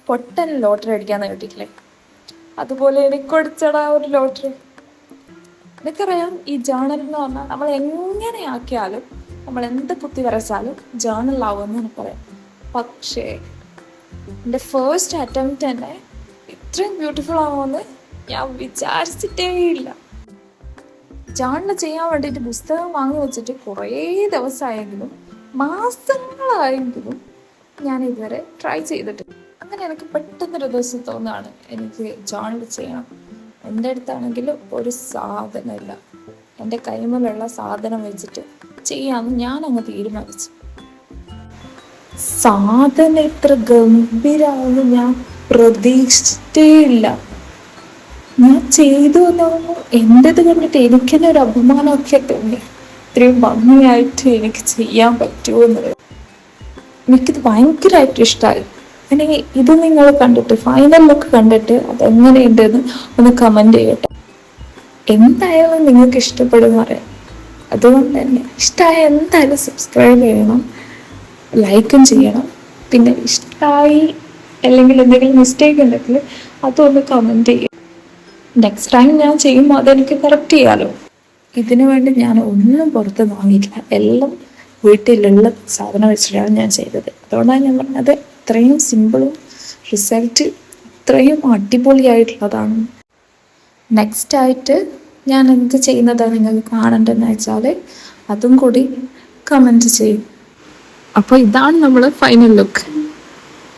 പൊട്ടൻ lottery അടിക്കാന്ന് കേട്ടിട്ടില്ലേ? അതുപോലെ എനിക്ക് അടിച്ചടാ ഒരു ലോട്ടറി. എനിക്കറിയാം ഈ ജേണൽ എന്ന് പറഞ്ഞാൽ നമ്മൾ എങ്ങനെ ആക്കിയാലും നമ്മൾ എന്ത് കുത്തി വരച്ചാലും ജേണലാവുമെന്ന് എനിക്കറിയാം. പക്ഷേ എൻ്റെ ഫസ്റ്റ് അറ്റംപ്റ്റ് തന്നെ ഇത്രയും ബ്യൂട്ടിഫുൾ ആവുമെന്ന് ഞാൻ വിചാരിച്ചിട്ടേ ഇല്ല. ജേണൽ ചെയ്യാൻ വേണ്ടിയിട്ട് പുസ്തകം വാങ്ങി വെച്ചിട്ട് കുറേ ദിവസമായെങ്കിലും മാസങ്ങളായെങ്കിലും ഞാൻ ഇതുവരെ ട്രൈ ചെയ്തിട്ടില്ല. അങ്ങനെ എനിക്ക് പെട്ടെന്നൊരു ദിവസം തോന്നുകയാണ് എനിക്ക് ജേണൽ ചെയ്യണം. എൻ്റെ അടുത്താണെങ്കിൽ ഒരു സാധനമില്ല, എൻ്റെ കൈമുള്ള സാധനം വെച്ചിട്ട് ചെയ്യാമെന്ന് ഞാൻ അങ്ങ് തീരുമാനിച്ചു. സാധനം ഇത്ര ഗംഭീരമാണെന്ന് ഞാൻ പ്രതീക്ഷിച്ചിട്ടേ ഇല്ല. ഞാൻ ചെയ്തു എന്നാകുമ്പോൾ എൻ്റെത് കണ്ടിട്ട് എനിക്കെന്നെ ഒരു അഭിമാനമൊക്കെ തോന്നി. ഇത്രയും ഭംഗിയായിട്ട് എനിക്ക് ചെയ്യാൻ പറ്റുമോ എന്നുള്ളത് എനിക്കിത് ഭയങ്കരമായിട്ട് ഇഷ്ടമായി. പിന്നെ ഇത് നിങ്ങൾ കണ്ടിട്ട് ഫൈനൽ ലുക്ക് കണ്ടിട്ട് അതെങ്ങനെയുണ്ടെന്ന് ഒന്ന് കമൻറ്റ് ചെയ്യട്ടെ. എന്തായാലും നിങ്ങൾക്ക് ഇഷ്ടപ്പെടുമെന്ന് പറയാം. അതുകൊണ്ട് തന്നെ ഇഷ്ടമായ എന്തായാലും സബ്സ്ക്രൈബ് ചെയ്യണം, ലൈക്കും ചെയ്യണം. പിന്നെ ഇഷ്ടമായി അല്ലെങ്കിൽ എന്തെങ്കിലും മിസ്റ്റേക്ക് ഉണ്ടെങ്കിൽ അതൊന്ന് കമൻറ്റ് ചെയ്യും. നെക്സ്റ്റ് ടൈം ഞാൻ ചെയ്യുമ്പോൾ അതെനിക്ക് കറക്റ്റ് ചെയ്യാമല്ലോ. ഇതിനു വേണ്ടി ഞാൻ ഒന്നും പുറത്ത് വാങ്ങിയില്ല, എല്ലാം വീട്ടിലുള്ള സാധനം വെച്ചിട്ടാണ് ഞാൻ ചെയ്തത്. അതുകൊണ്ടാണ് ഞാൻ പറഞ്ഞത് ഇത്രയും സിമ്പിളും റിസൾട്ട് ഇത്രയും അടിപൊളിയായിട്ടുള്ളതാണ്. നെക്സ്റ്റ് ആയിട്ട് ഞാൻ എന്ത് ചെയ്യുന്നതാണ് നിങ്ങൾക്ക് കാണേണ്ടതെന്ന് വെച്ചാൽ അതും കൂടി കമൻറ്റ് ചെയ്യും. അപ്പോൾ ഇതാണ് നമ്മൾ ഫൈനൽ ലുക്ക്.